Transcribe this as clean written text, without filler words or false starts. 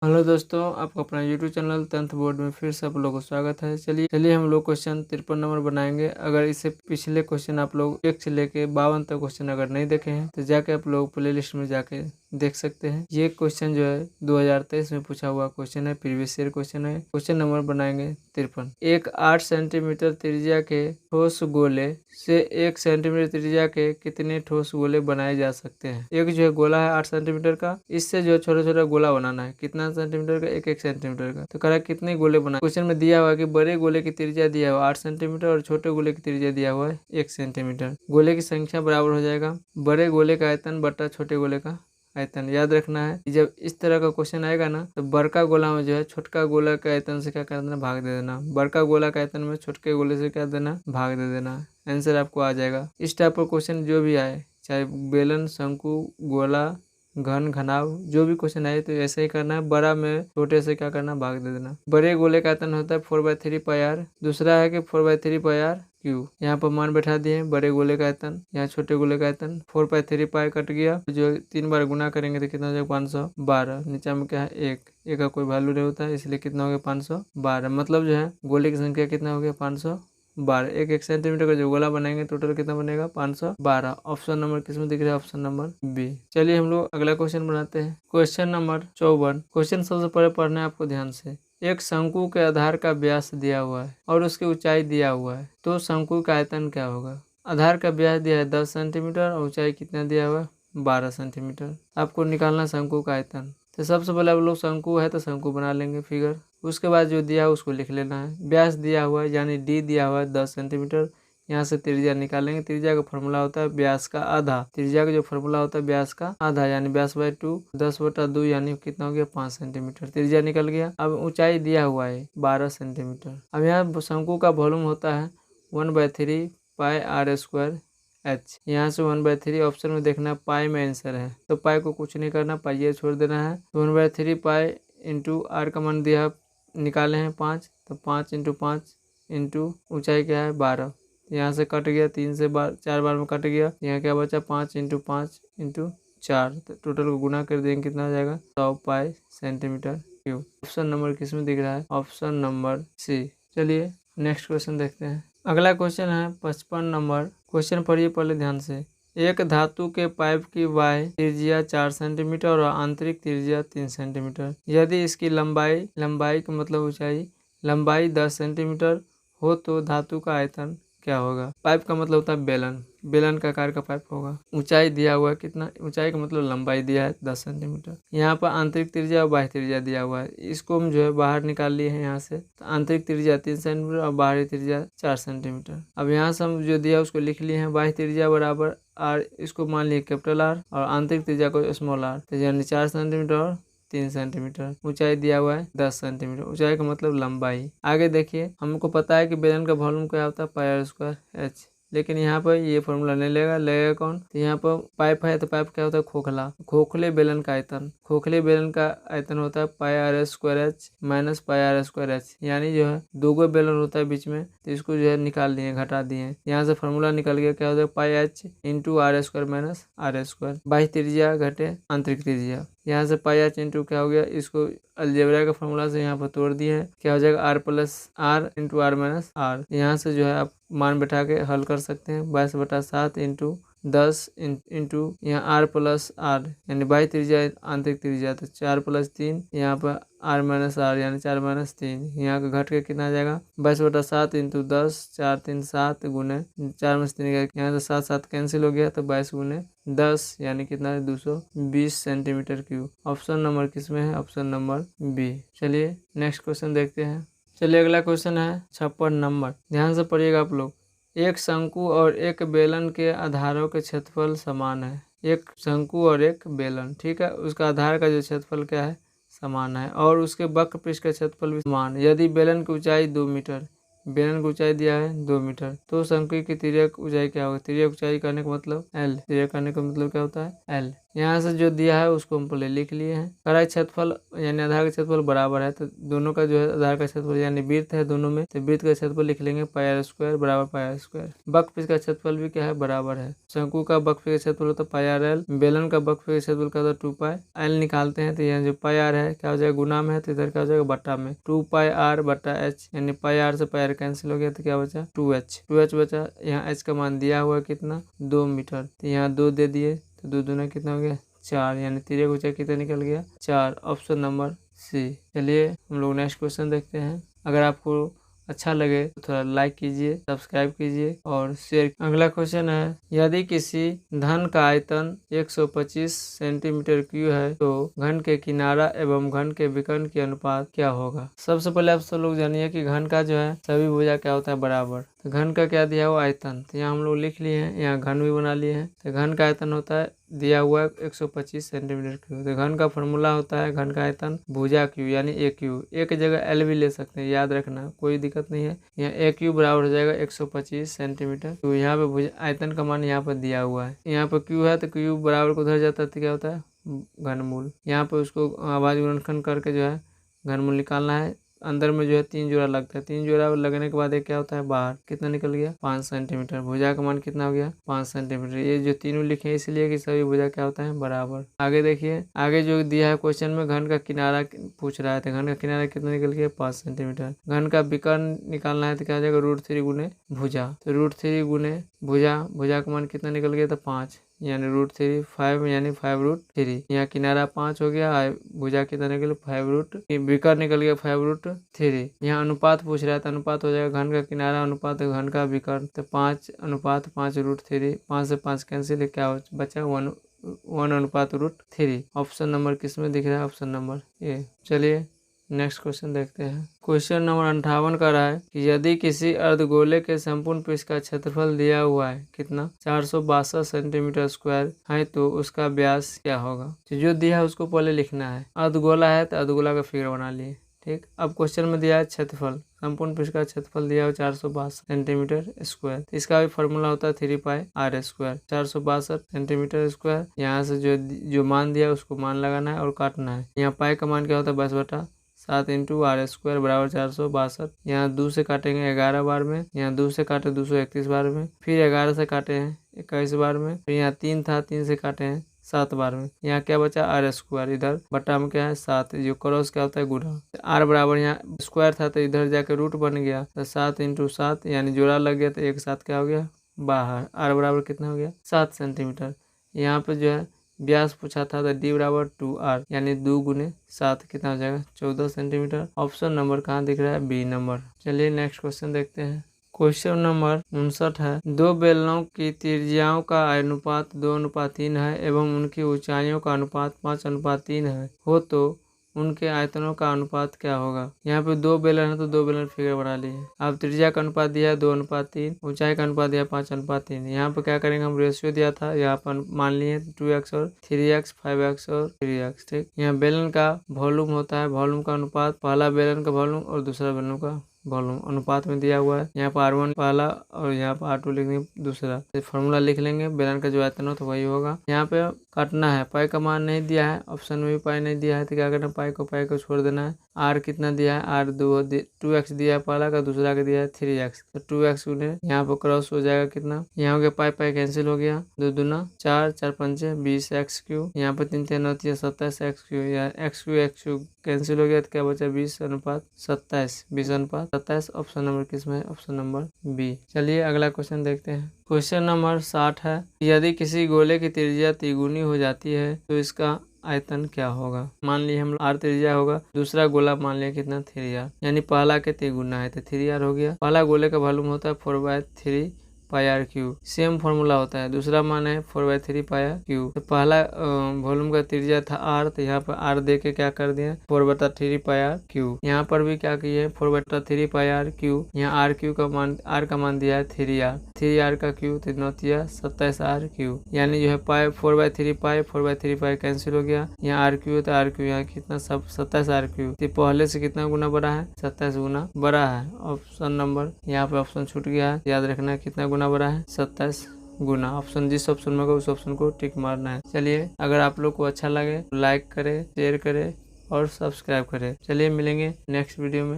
Hello दोस्तों, आपका अपना यूट्यूब चैनल 10th बोर्ड में फिर से आप लोगों को स्वागत है। चलिए हम लोग क्वेश्चन 53 नंबर बनाएंगे। अगर इससे पिछले क्वेश्चन आप लोग 1 से लेके 52 तक क्वेश्चन अगर नहीं देखे हैं तो जाके आप लोग प्ले लिस्ट में जाके देख सकते हैं। ये क्वेश्चन जो है 2023 में पूछा हुआ क्वेश्चन है, प्रीवियस ईयर क्वेश्चन है। क्वेश्चन नंबर बनाएंगे 53। एक 8 सेंटीमीटर त्रिज्या के ठोस गोले से 1 सेंटीमीटर त्रिज्या के कितने ठोस गोले बनाए जा सकते हैं। एक जो है गोला है 8 सेंटीमीटर का, इससे जो है छोटा छोटा गोला बनाना है। कितना सेंटीमीटर का? 1 सेंटीमीटर का। तो कह रहा है कितने गोले बना। क्वेश्चन में दिया हुआ है कि बड़े गोले की त्रिज्या दिया हुआ 8 सेंटीमीटर और छोटे गोले की त्रिज्या दिया हुआ है 1 सेंटीमीटर। गोले की संख्या बराबर हो जाएगा बड़े गोले का आयतन बटा छोटे गोले का आयतन। याद रखना है कि जब इस तरह का क्वेश्चन आएगा ना तो बड़का गोला में जो है छोटका गोला के आयतन से क्या कर देना, भाग दे देना। बड़का गोला के आयतन में छोटके गोले से क्या देना, भाग दे देना। आंसर आपको आ जाएगा। इस टाइप का क्वेश्चन जो भी आए, चाहे बेलन, शंकु, गोला, घन, घनाव, जो भी क्वेश्चन आए तो ऐसे ही करना है। बड़ा में छोटे से क्या करना, भाग दे देना। बड़े गोले का आयतन होता है 4/3 पाई आर। दूसरा है कि 4/3 पाई आर क्यू। यहाँ पर मान बैठा दिए बड़े गोले का आयतन, यहाँ छोटे गोले का आयतन। 4/3 पाई कट गया, जो 3 बार गुना करेंगे तो कितना हो जाएगा, 512। नीचे में क्या है, एक का कोई वैल्यू नहीं होता है, इसलिए कितना हो गया, 512। मतलब जो है गोले की संख्या कितना हो गया, 512। 1 सेंटीमीटर का जो गोला बनाएंगे टोटल कितना बनेगा, 512। ऑप्शन नंबर किसमें दिख रहा है, ऑप्शन नंबर बी। चलिए हम लोग अगला क्वेश्चन बनाते हैं। Question number 54। क्वेश्चन सबसे पहले पढ़ना है आपको ध्यान से। एक शंकु के आधार का व्यास दिया हुआ है और उसकी ऊंचाई दिया हुआ है, तो शंकु का आयतन क्या होगा। आधार का व्यास दिया है 10 सेंटीमीटर और ऊंचाई कितना दिया हुआ है, 12 सेंटीमीटर। आपको निकालना शंकु का आयतन। तो सबसे पहले आप लोग शंकु है तो शंकु बना लेंगे फिगर। उसके बाद जो दिया है उसको लिख लेना है। व्यास दिया हुआ है यानी डी दिया हुआ है 10 सेंटीमीटर। यहाँ से त्रिज्या निकालेंगे। त्रिज्या का फॉर्मूला होता है व्यास का आधा। त्रिज्या का जो फॉर्मूला होता है व्यास का आधा यानी व्यास बाय 2, 10/2 यानी कितना हो गया, 5 सेंटीमीटर। त्रिज्या निकल गया। अब ऊंचाई दिया हुआ है 12 सेंटीमीटर। अब यहाँ शंकु का वॉल्यूम होता है 1/3 पाई आर स्क्वायर एच। यहाँ से 1/3 ऑप्शन में देखना, पाई में आंसर है तो पाई को कुछ नहीं करना, पाई ये छोड़ देना है। 1/3 पाई इंटू आर का मान दिया निकाले हैं 5, तो 5 × 5 इंटू ऊंचाई क्या है 12। यहाँ से कट गया, 3 से 4 बार में कट गया। यहाँ क्या बचा, 5 × 5 × 4। तो टोटल को गुना कर देंगे कितना हो जाएगा, 100 पाई सेंटीमीटर क्यूब। ऑप्शन नंबर किस में दिख रहा है, ऑप्शन नंबर सी। चलिए नेक्स्ट क्वेश्चन देखते हैं। अगला क्वेश्चन है 55 नंबर। क्वेश्चन पढ़िए पहले ध्यान से। एक धातु के पाइप की बाह्य त्रिज्या 4 सेंटीमीटर और आंतरिक त्रिज्या 3 सेंटीमीटर। यदि इसकी लंबाई का मतलब ऊंचाई, लंबाई 10 सेंटीमीटर हो तो धातु का आयतन क्या होगा। पाइप का मतलब होता है बेलन का आकार का पाइप होगा। ऊंचाई दिया हुआ है कितना, ऊंचाई का मतलब लंबाई दिया है 10 सेंटीमीटर। यहाँ पर आंतरिक त्रिज्या और बाह्य त्रिज्या दिया हुआ है, इसको हम जो है बाहर निकाल लिए हैं। यहाँ से तो आंतरिक त्रिज्या 3 सेंटीमीटर और बाहरी त्रिज्या 4 सेंटीमीटर। अब यहाँ से हम जो दिया उसको लिख लिए हैं। बाह्य त्रिज्या बराबर आर, इसको मान लिए कैपिटल आर, और आंतरिक त्रिज्या को स्मॉल आर, तो यानी 4 सेंटीमीटर और 3 सेंटीमीटर। ऊंचाई दिया हुआ है 10 सेंटीमीटर। ऊंचाई का मतलब लंबाई। आगे देखिए, हमको पता है कि बेलन का वॉल्यूम क्या होता है, पाई आर स्क्वायर एच, लेकिन यहाँ पर ये फॉर्मूला नहीं लगेगा कौन, तो यहाँ पर पाइप है तो पाइप क्या होता है, खोखला। खोखले बेलन का आयतन, खोखले बेलन का आयतन होता है pi R square H minus pi R square H. यानी जो है दो बेलन होता है बीच में, तो इसको जो है निकाल दिए, घटा दिए। यहाँ से फॉर्मूला निकल गया, क्या होता है, pi H into R square minus R square. बाह्य त्रिज्या घटे आंतरिक त्रिज्या। यहाँ से पाई एच इंटू क्या हो गया, इसको अलजेब्रा का फॉर्मूला से यहाँ पर तोड़ दिए हैं, क्या हो जाएगा, R plus R into R minus R. यहाँ से जो है आप मान बैठा के हल कर सकते हैं। 22/7 इंटू 10 इंटू यहाँ आर प्लस आर यानी बाह्य त्रिज्या आंतरिक त्रिज्या, तो 4 + 3 यहाँ पर आर माइनस आर यानी 4 - 3। यहाँ का घट के कितना आ जाएगा, 22/7 इंटू 10, 4 × 3 = 7 गुने 4 में से 3 गया, यहाँ से 7 7 कैंसिल हो गया, तो 22 × 10 यानी कितना है, 220 सेंटीमीटर क्यूब। ऑप्शन नंबर किस में है, ऑप्शन नंबर बी। चलिए नेक्स्ट क्वेश्चन देखते हैं। चलिए अगला क्वेश्चन है 56 नंबर। ध्यान से पढ़िएगा आप लोग। एक शंकु और एक बेलन के आधारों के क्षेत्रफल समान है। एक शंकु और एक बेलन, ठीक है, उसका आधार का जो क्षेत्रफल क्या है, समान है, और उसके वक्र पृष्ठ का क्षेत्रफल भी समान है। यदि बेलन की ऊंचाई 2 मीटर, बेलन की ऊंचाई दिया है 2 मीटर, तो शंकु की तिर्यक ऊंचाई क्या होगा। तिर्यक ऊंचाई करने का मतलब एल, तिर्यक करने का मतलब क्या होता है, एल। यहाँ से जो दिया है उसको हम पहले लिख लिए हैं। करा क्षेत्रफल यानी आधार का क्षेत्रफल बराबर है, तो दोनों का जो है आधार का क्षेत्रफल यानी वृत्त है दोनों में, तो वृत्त का क्षेत्रफल लिख लेंगे पाई आर स्क्वायर बराबर पाई आर स्क्वायर। वक्र का क्षेत्रफल भी क्या है, बराबर है। शंकु का वक्र का क्षेत्रफल होता है पाई आर एल, बेलन का वक्र का क्षेत्रफल का होता है 2 पाई एल। निकालते हैं तो यहाँ जो पाई आर है क्या हो जाएगा, गुना में है तो इधर क्या हो जाएगा, बट्टा में। 2 पाई आर बट्टा एच, यानी पाई आर से पाई आर कैंसिल हो गया तो क्या बचा, 2h बचा। यहाँ एच का मान दिया हुआ कितना, 2 मीटर, तो यहाँ 2 दे दिए तो 2 दूना कितना हो गया, 4, यानी 3 गुचा कितना निकल गया, 4। Option number C. चलिए हम लोग नेक्स्ट क्वेश्चन देखते हैं। अगर आपको अच्छा लगे तो थोड़ा लाइक कीजिए, सब्सक्राइब कीजिए और शेयर। अगला क्वेश्चन है, यदि किसी धन का आयतन 125 सेंटीमीटर क्यूब है तो घन के किनारा एवं घन के विकर्ण की अनुपात क्या होगा। सबसे पहले आप सब लोग जानिए कि घन का जो है सभी भुजा क्या होता है, बराबर। तो घन का क्या दिया हुआ, आयतन, तो यहाँ हम लोग लिख लिए हैं, यहाँ घन भी बना लिए हैं। तो घन का आयतन होता है दिया हुआ है 125 सेंटीमीटर क्यूब। तो घन का फॉर्मूला होता है घन का आयतन भुजा क्यू यानी ए क्यू। एक जगह एल भी ले सकते हैं, याद रखना, कोई दिक्कत नहीं है। यहाँ ए क्यू बराबर हो जाएगा 125 सेंटीमीटर। तो यहाँ पे भुजा आयतन का मान यहाँ पर दिया हुआ है, यहाँ पर क्यू है तो क्यू बराबर को उधर जाता है तो क्या होता है, घनमूल। यहाँ पे उसको आवाज गुणनखंड करके जो है घनमूल निकालना है। अंदर में जो है 3 जोड़ा लगता है, 3 जोड़ा लगने के बाद ये क्या होता है, बाहर कितना निकल गया, 5 सेंटीमीटर। भुजा का मान कितना हो गया, 5 सेंटीमीटर। ये जो तीनों लिखे हैं इसलिए कि सभी भुजा क्या होता है, बराबर। आगे देखिए, आगे जो दिया है क्वेश्चन में घन का किनारा पूछ रहा है, तो घन का किनारा कितना निकल गया, 5 सेंटीमीटर। घन का विकर्ण निकालना है तो क्या हो जाएगा, √3 गुने भुजा। तो √3 गुने भुजा, भुजा का मान कितना निकल गया था, 5, यानी √3 5 यानी 5√3। यहाँ किनारा 5 हो गया, भुजा कितना निकल 5√, विकर्ण निकल गया 5√3। यहाँ अनुपात पूछ रहा है तो अनुपात हो जाएगा घन का किनारा अनुपात घन का विकर्ण, तो 5:5√3। 5 से 5 कैंसिल, क्या बचा, 1:√3। ऑप्शन नंबर किस में दिख रहा है, ऑप्शन नंबर ए। चलिए नेक्स्ट क्वेश्चन देखते हैं। क्वेश्चन नंबर 58 का रहा है कि यदि किसी अर्धगोले के संपूर्ण पृष्ठ का क्षेत्रफल दिया हुआ है कितना, 462 सेंटीमीटर स्क्वायर है तो उसका व्यास क्या होगा। तो जो दिया है उसको पहले लिखना है। अर्धगोला है तो अर्धगोला का फिगर बना लिए, ठीक। अब क्वेश्चन में दिया है क्षेत्रफल, संपूर्ण पृष्ठ का क्षेत्रफल दिया है 462 सेंटीमीटर स्क्वायर। तो इसका भी फॉर्मूला होता है 3 पाई आर स्क्वायर। 462 सेंटीमीटर स्क्वायर, यहाँ से जो मान दिया है उसको मान लगाना है और काटना है। यहाँ पाई का मान क्या होता है, 22/7 इंटू आर स्क्वायर बराबर 462। यहाँ 2 से काटेंगे 11 बार में, यहाँ 2 से काटे 231 बार में, फिर 11 से काटे हैं 21 बार में, फिर यहाँ 3 था 3 से काटे हैं 7 बार में। यहाँ क्या बचा, आर स्क्वायर, इधर बटा में क्या है 7, जो क्रॉस क्या होता है, गुणा। आर बराबर यहाँ स्क्वायर था तो इधर जाकर रूट बन गया, तो 7 इंटू 7 यानी जोड़ा लग गया तो एक साथ क्या हो गया, बाहर। आर बराबर कितना हो गया, 7 सेंटीमीटर। यहाँ पे जो है व्यास पूछा था तो डी बराबर 2r यानी 2 गुने 7 कितना हो जाएगा, 14 सेंटीमीटर। ऑप्शन नंबर कहाँ दिख रहा है, बी नंबर। चलिए नेक्स्ट क्वेश्चन देखते हैं। क्वेश्चन नंबर 59 है, दो बेलनों की त्रिज्याओं का अनुपात 2:3 है एवं उनकी ऊंचाइयों का अनुपात 5:3 है हो तो उनके आयतनों का अनुपात क्या होगा। यहाँ पे 2 बेलन है तो 2 बेलन फिगर बना लिए। अब त्रिज्या का अनुपात दिया है 2:3, ऊंचाई का अनुपात दिया 5:3। यहाँ पे क्या करेंगे, हम रेशियो दिया था, यहाँ पर मान लिए 2x और 3x, 5x और 3x, ठीक। यहाँ बेलन का वॉल्यूम होता है, वॉल्यूम का अनुपात, पहला बेलन का वॉल्यूम और दूसरा बेलन का वॉल्यूम अनुपात में दिया हुआ है। यहाँ पर R1 पहला और यहाँ पर R2 लिख देंगे दूसरा। तो फॉर्मूला लिख लेंगे, बेलन का जो आयतन हो तो वही होगा। यहाँ पे काटना है, पाई का मान नहीं दिया है, ऑप्शन में भी पाई नहीं दिया है तो क्या करना है, पाई को छोड़ देना है। आर कितना दिया है, आर 2x दिया है पहला का, दूसरा का दिया है 3x, तो 2x गुने यहाँ पर क्रॉस हो जाएगा कितना, यहाँ हो गया पाई कैंसिल हो गया, 2 दूना 4, 4 पंचे 20x क्यू, यहाँ पर 3 3 9 27x क्यू, या x क्यू कैंसिल हो गया तो क्या बचा, 20:27, 20:27। ऑप्शन नंबर किस में है, ऑप्शन नंबर बी। चलिए अगला क्वेश्चन देखते हैं। क्वेश्चन नंबर 60 है, यदि किसी गोले की त्रिज्या तिगुनी हो जाती है तो इसका आयतन क्या होगा। मान लिया हम आर त्रिज्या होगा, दूसरा गोला मान लिया कितना 3r, यानी पहला के तिगुना है तो 3r हो गया। पहला गोले का वॉल्यूम होता है 4/3 पाई आर क्यू, सेम फॉर्मूला होता है। दूसरा मान है 4/3 पाई आर क्यू। तो पहला वॉल्यूम का त्रिज्या था आर, तो यहाँ पर आर दे के क्या कर दिया 4/3 पाई आर क्यू। यहाँ पर भी क्या किए 4/3 पाई आर क्यू। यहाँ आर क्यू का मान, आर का मान दिया है 3r का क्यू, 3 9 27 आर क्यू, यानी जो है पाई 4/3 पाई कैंसिल हो गया। यहाँ आर क्यू तो आर क्यू यहाँ कितना सब 27 आर क्यू, तो पहले से कितना गुना बड़ा है, 27 गुना बड़ा है। ऑप्शन नंबर यहाँ पे ऑप्शन छूट गया है, याद रखना कितना गुना बड़ा है, 27 गुना। ऑप्शन जिस ऑप्शन में होगा उस ऑप्शन को टिक मारना है। चलिए, अगर आप लोग को अच्छा लगे लाइक करें, शेयर करें और सब्सक्राइब करें। चलिए मिलेंगे नेक्स्ट वीडियो में।